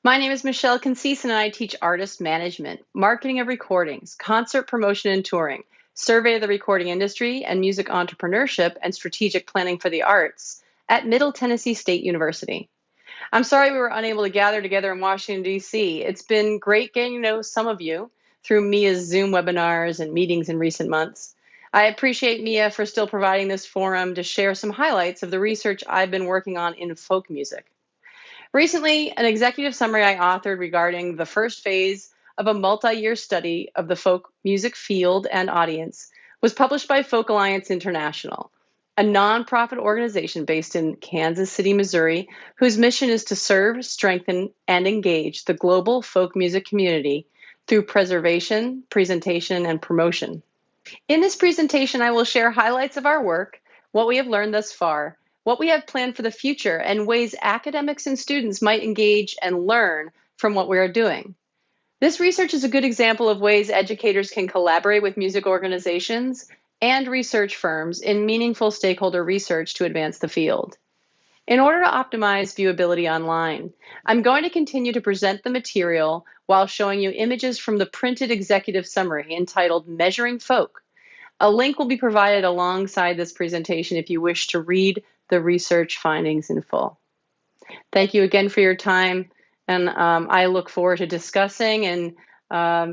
My name is Michelle Conceison, and I teach artist management, marketing of recordings, concert promotion and touring, survey of the recording industry, and music entrepreneurship and strategic planning for the arts at Middle Tennessee State University. I'm sorry we were unable to gather together in Washington, D.C. It's been great getting to know some of you through MEIEA's Zoom webinars and meetings in recent months. I appreciate MEIEA for still providing this forum to share some highlights of the research I've been working on in folk music. Recently, an executive summary I authored regarding the first phase of a multi-year study of the folk music field and audience was published by Folk Alliance International, a nonprofit organization based in Kansas City, Missouri, whose mission is to serve, strengthen, and engage the global folk music community through preservation, presentation, and promotion. In this presentation, I will share highlights of our work, what we have learned thus far, what we have planned for the future, and ways academics and students might engage and learn from what we are doing. This research is a good example of ways educators can collaborate with music organizations and research firms in meaningful stakeholder research to advance the field. In order to optimize viewability online, I'm going to continue to present the material while showing you images from the printed executive summary entitled Measuring Folk. A link will be provided alongside this presentation if you wish to read the research findings in full. Thank you again for your time, and I look forward to discussing and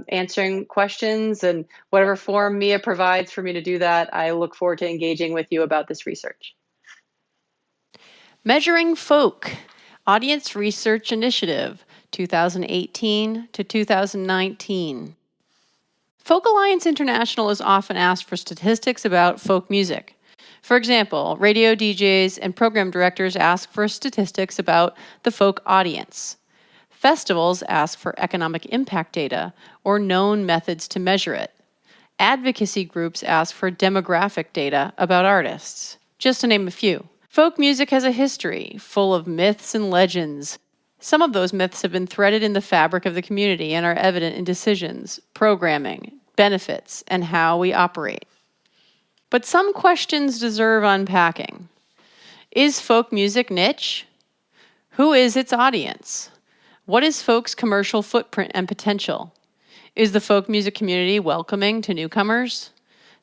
answering questions, and whatever form MEIEA provides for me to do that, I look forward to engaging with you about this research. Measuring Folk, Audience Research Initiative, 2018 to 2019. Folk Alliance International is often asked for statistics about folk music. For example, radio DJs and program directors ask for statistics about the folk audience. Festivals ask for economic impact data or known methods to measure it. Advocacy groups ask for demographic data about artists, just to name a few. Folk music has a history full of myths and legends. Some of those myths have been threaded in the fabric of the community and are evident in decisions, programming, benefits, and how we operate. But some questions deserve unpacking. Is folk music niche? Who is its audience? What is folk's commercial footprint and potential? Is the folk music community welcoming to newcomers?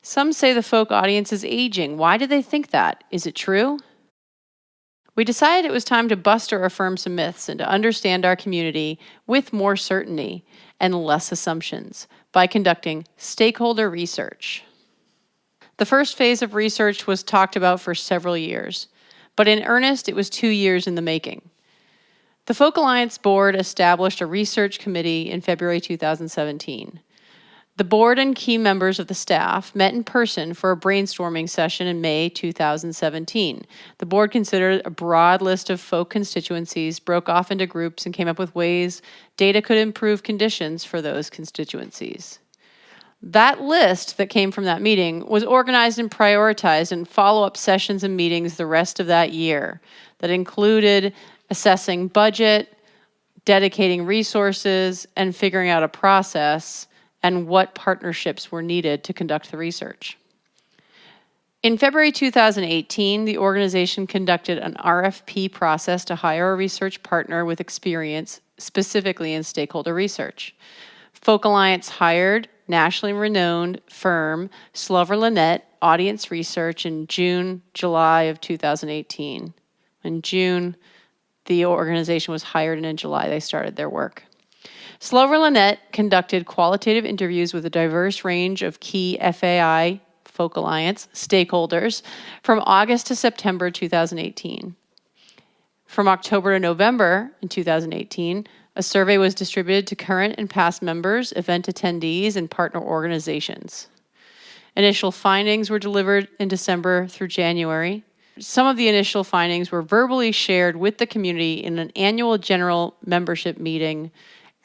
Some say the folk audience is aging. Why do they think that? Is it true? We decided it was time to bust or affirm some myths and to understand our community with more certainty and less assumptions by conducting stakeholder research. The first phase of research was talked about for several years, but in earnest, it was 2 years in the making. The Folk Alliance Board established a research committee in February 2017. The board and key members of the staff met in person for a brainstorming session in May 2017. The board considered a broad list of folk constituencies, broke off into groups, and came up with ways data could improve conditions for those constituencies. That list that came from that meeting was organized and prioritized in follow-up sessions and meetings the rest of that year that included assessing budget, dedicating resources, and figuring out a process and what partnerships were needed to conduct the research. In February 2018, the organization conducted an RFP process to hire a research partner with experience specifically in stakeholder research. Folk Alliance hired nationally renowned firm Slover Linett Audience Research in July of 2018. In June, the organization was hired, and in July they started their work. Slover Linett conducted qualitative interviews with a diverse range of key FAI, Folk Alliance, stakeholders from August to September 2018. From October to November in 2018, a survey was distributed to current and past members, event attendees, and partner organizations. Initial findings were delivered in December through January. Some of the initial findings were verbally shared with the community in an annual general membership meeting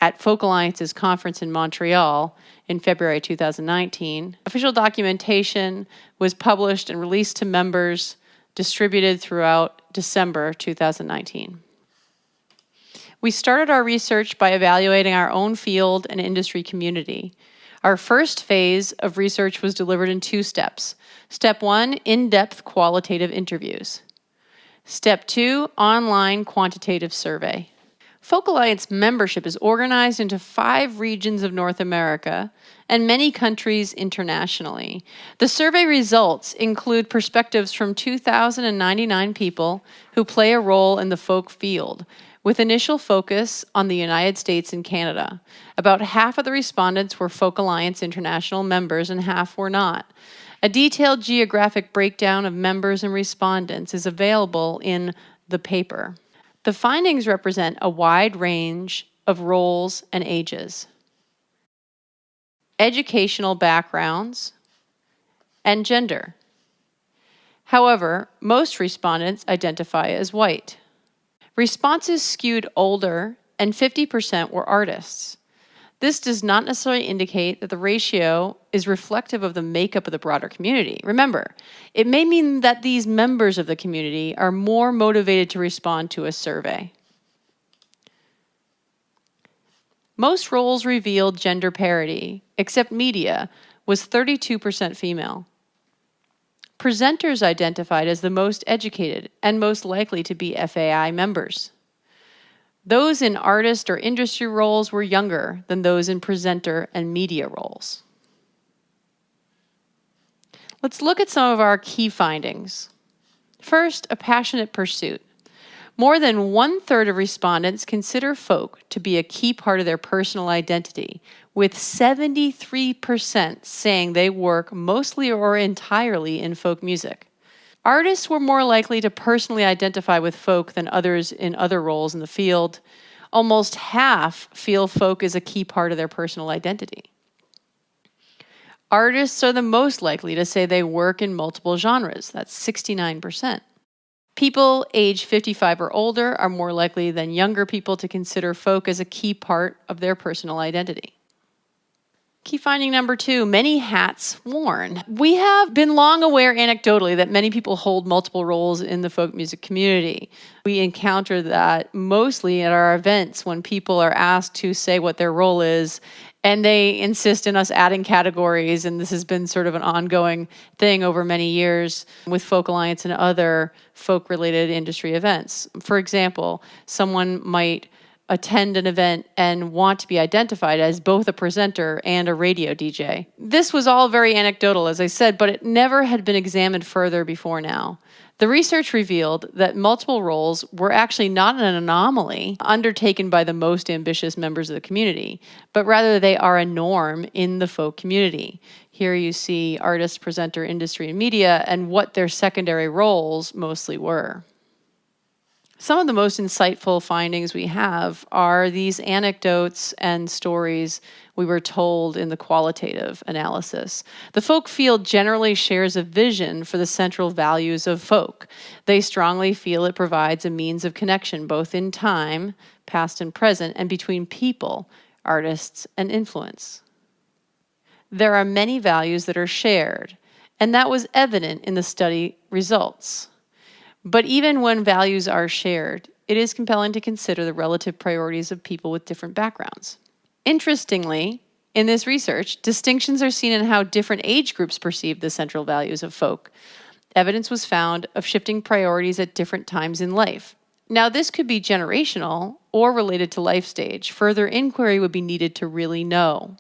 at Folk Alliance's conference in Montreal in February 2019. Official documentation was published and released to members, distributed throughout December 2019. We started our research by evaluating our own field and industry community. Our first phase of research was delivered in 2 steps. Step 1, in-depth qualitative interviews. Step 2, online quantitative survey. Folk Alliance membership is organized into 5 regions of North America and many countries internationally. The survey results include perspectives from 2,099 people who play a role in the folk field, with initial focus on the United States and Canada. About half of the respondents were Folk Alliance International members and half were not. A detailed geographic breakdown of members and respondents is available in the paper. The findings represent a wide range of roles and ages, educational backgrounds, and gender. However, most respondents identify as white. Responses skewed older, and 50% were artists. This does not necessarily indicate that the ratio is reflective of the makeup of the broader community. Remember, it may mean that these members of the community are more motivated to respond to a survey. Most roles revealed gender parity, except media was 32% female. Presenters identified as the most educated and most likely to be FAI members. Those in artist or industry roles were younger than those in presenter and media roles. Let's look at some of our key findings. First, a passionate pursuit. More than 1/3 of respondents consider folk to be a key part of their personal identity, with 73% saying they work mostly or entirely in folk music. Artists were more likely to personally identify with folk than others in other roles in the field. Almost half feel folk is a key part of their personal identity. Artists are the most likely to say they work in multiple genres. That's 69%. People age 55 or older are more likely than younger people to consider folk as a key part of their personal identity. Key finding number 2, many hats worn. We have been long aware anecdotally that many people hold multiple roles in the folk music community. We encounter that mostly at our events when people are asked to say what their role is, and they insist in us adding categories, and this has been sort of an ongoing thing over many years with Folk Alliance and other folk-related industry events. For example, someone might attend an event and want to be identified as both a presenter and a radio DJ. This was all very anecdotal, as I said, but it never had been examined further before now. The research revealed that multiple roles were actually not an anomaly undertaken by the most ambitious members of the community, but rather they are a norm in the folk community. Here you see artist, presenter, industry, and media, and what their secondary roles mostly were. Some of the most insightful findings we have are these anecdotes and stories we were told in the qualitative analysis. The folk field generally shares a vision for the central values of folk. They strongly feel it provides a means of connection both in time, past and present, and between people, artists, and influence. There are many values that are shared, and that was evident in the study results. But even when values are shared, it is compelling to consider the relative priorities of people with different backgrounds. Interestingly, in this research, distinctions are seen in how different age groups perceive the central values of folk. Evidence was found of shifting priorities at different times in life. Now, this could be generational or related to life stage. Further inquiry would be needed to really know.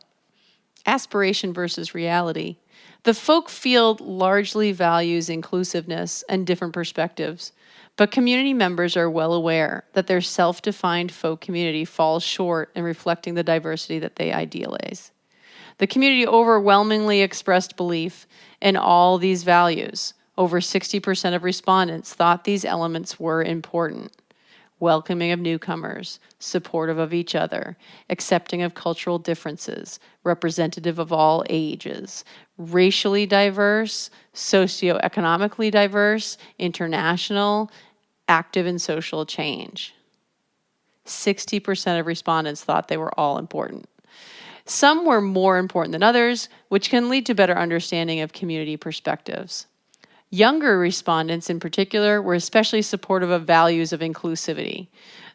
Aspiration versus reality. The folk field largely values inclusiveness and different perspectives, but community members are well aware that their self-defined folk community falls short in reflecting the diversity that they idealize. The community overwhelmingly expressed belief in all these values. Over 60% of respondents thought these elements were important. Welcoming of newcomers, supportive of each other, accepting of cultural differences, representative of all ages, racially diverse, socioeconomically diverse, international, active in social change. 60% of respondents thought they were all important. Some were more important than others, which can lead to better understanding of community perspectives. Younger respondents in particular were especially supportive of values of inclusivity.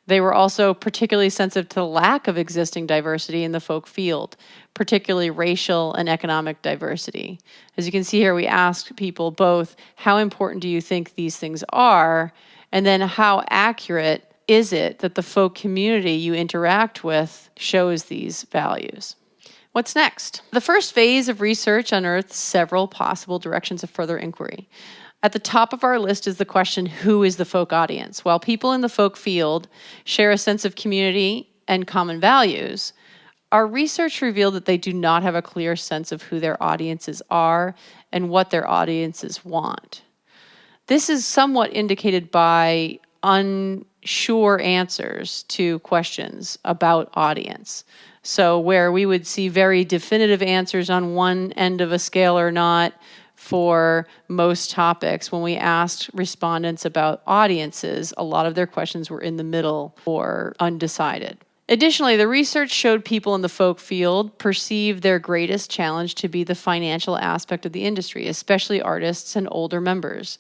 They were also particularly sensitive to the lack of existing diversity in the folk field, particularly racial and economic diversity. As you can see here, we asked people both, how important do you think these things are? And then how accurate is it that the folk community you interact with shows these values? What's next? The first phase of research unearthed several possible directions of further inquiry. At the top of our list is the question, who is the folk audience? While people in the folk field share a sense of community and common values, our research revealed that they do not have a clear sense of who their audiences are and what their audiences want. This is somewhat indicated by unsure answers to questions about audience. So where we would see very definitive answers on one end of a scale or not for most topics, when we asked respondents about audiences, a lot of their questions were in the middle or undecided. Additionally, the research showed people in the folk field perceive their greatest challenge to be the financial aspect of the industry, especially artists and older members.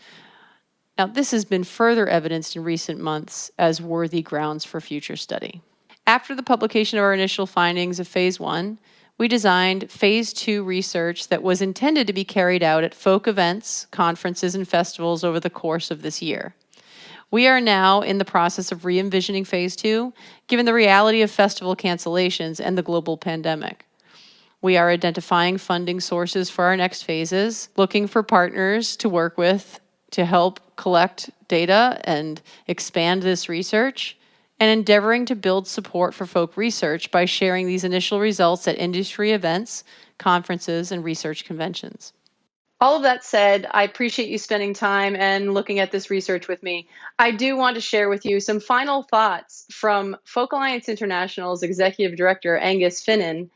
Now, this has been further evidenced in recent months as worthy grounds for future study. After the publication of our initial findings of Phase 1, we designed Phase 2 research that was intended to be carried out at folk events, conferences, and festivals over the course of this year. We are now in the process of re-envisioning Phase 2, given the reality of festival cancellations and the global pandemic. We are identifying funding sources for our next phases, looking for partners to work with to help collect data and expand this research, and endeavoring to build support for folk research by sharing these initial results at industry events, conferences, and research conventions. All of that said, I appreciate you spending time and looking at this research with me. I do want to share with you some final thoughts from Folk Alliance International's Executive Director, Angus Finnan,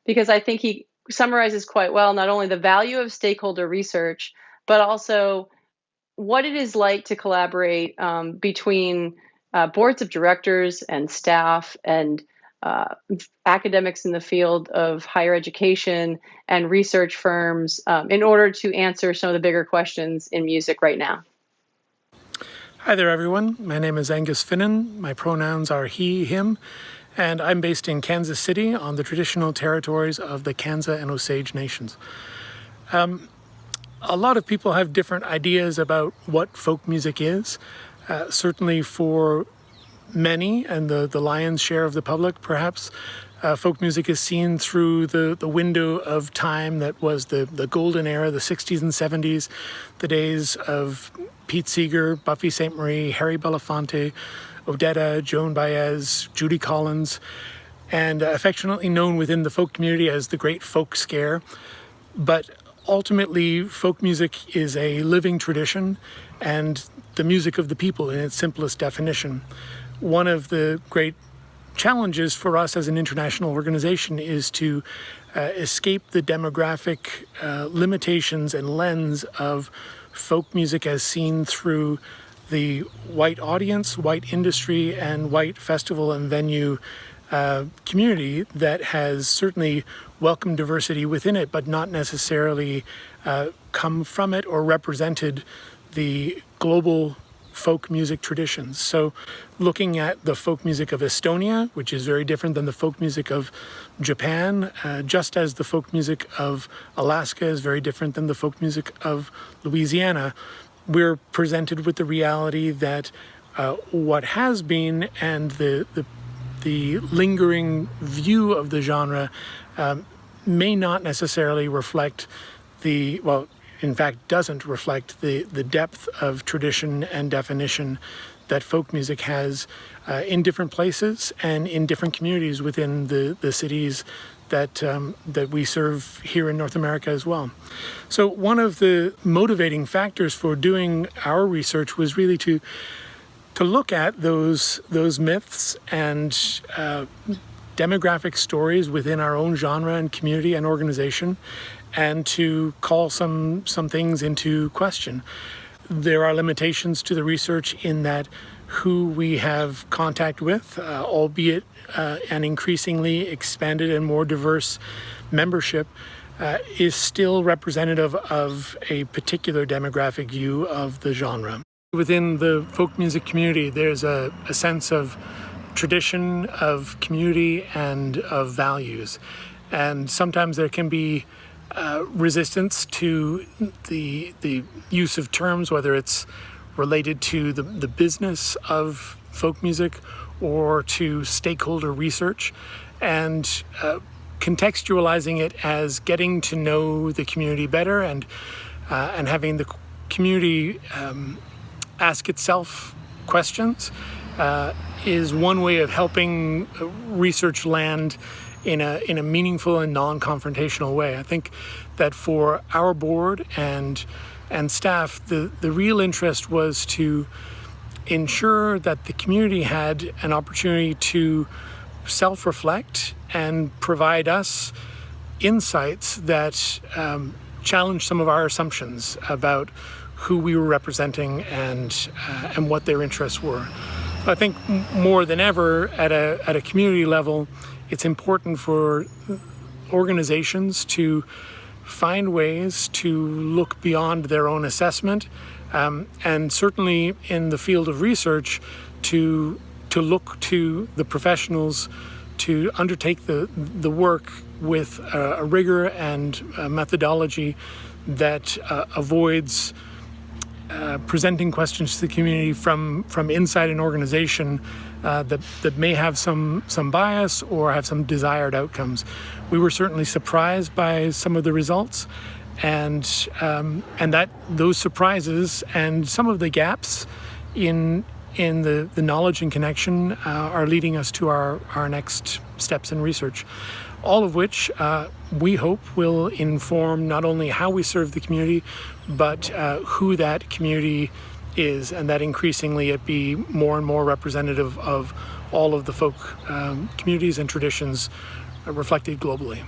because I think he summarizes quite well not only the value of stakeholder research, but also what it is like to collaborate between boards of directors and staff and academics in the field of higher education and research firms in order to answer some of the bigger questions in music right now. Hi there, everyone. My name is Angus Finnan. My pronouns are he, him, and I'm based in Kansas City on the traditional territories of the Kansa and Osage Nations. A lot of people have different ideas about what folk music is. Certainly for many, and the lion's share of the public, perhaps, folk music is seen through the window of time that was the golden era, the 60s and 70s, the days of Pete Seeger, Buffy St. Marie, Harry Belafonte, Odetta, Joan Baez, Judy Collins, and affectionately known within the folk community as the Great Folk Scare. But ultimately, folk music is a living tradition and the music of the people in its simplest definition. One of the great challenges for us as an international organization is to escape the demographic limitations and lens of folk music as seen through the white audience, white industry, and white festival and venue community that has certainly welcomed diversity within it, but not necessarily come from it or represented the global folk music traditions. So looking at the folk music of Estonia, which is very different than the folk music of Japan, just as the folk music of Alaska is very different than the folk music of Louisiana, we're presented with the reality that what has been and the lingering view of the genre may not necessarily reflect in fact, doesn't reflect the depth of tradition and definition that folk music has in different places and in different communities within the cities that we serve here in North America as well. So one of the motivating factors for doing our research was really to look at those myths and demographic stories within our own genre and community and organization, and to call some things into question. There are limitations to the research in that who we have contact with, albeit an increasingly expanded and more diverse membership, is still representative of a particular demographic view of the genre. Within the folk music community, there's a sense of tradition, of community, and of values. And sometimes there can be resistance to the use of terms, whether it's related to the business of folk music or to stakeholder research, and contextualizing it as getting to know the community better and having the community ask itself questions is one way of helping research land in a meaningful and non-confrontational way. I think that for our board and staff, the real interest was to ensure that the community had an opportunity to self-reflect and provide us insights that challenge some of our assumptions about who we were representing and what their interests were. I think more than ever at a community level, it's important for organizations to find ways to look beyond their own assessment, and certainly in the field of research to look to the professionals to undertake the work with a rigor and a methodology that avoids presenting questions to the community from inside an organization that may have some bias or have some desired outcomes. We were certainly surprised by some of the results, and that those surprises and some of the gaps in the knowledge and connection are leading us to our next steps in research. All of which we hope will inform not only how we serve the community, but who that community is, and that increasingly it be more and more representative of all of the folk communities and traditions reflected globally.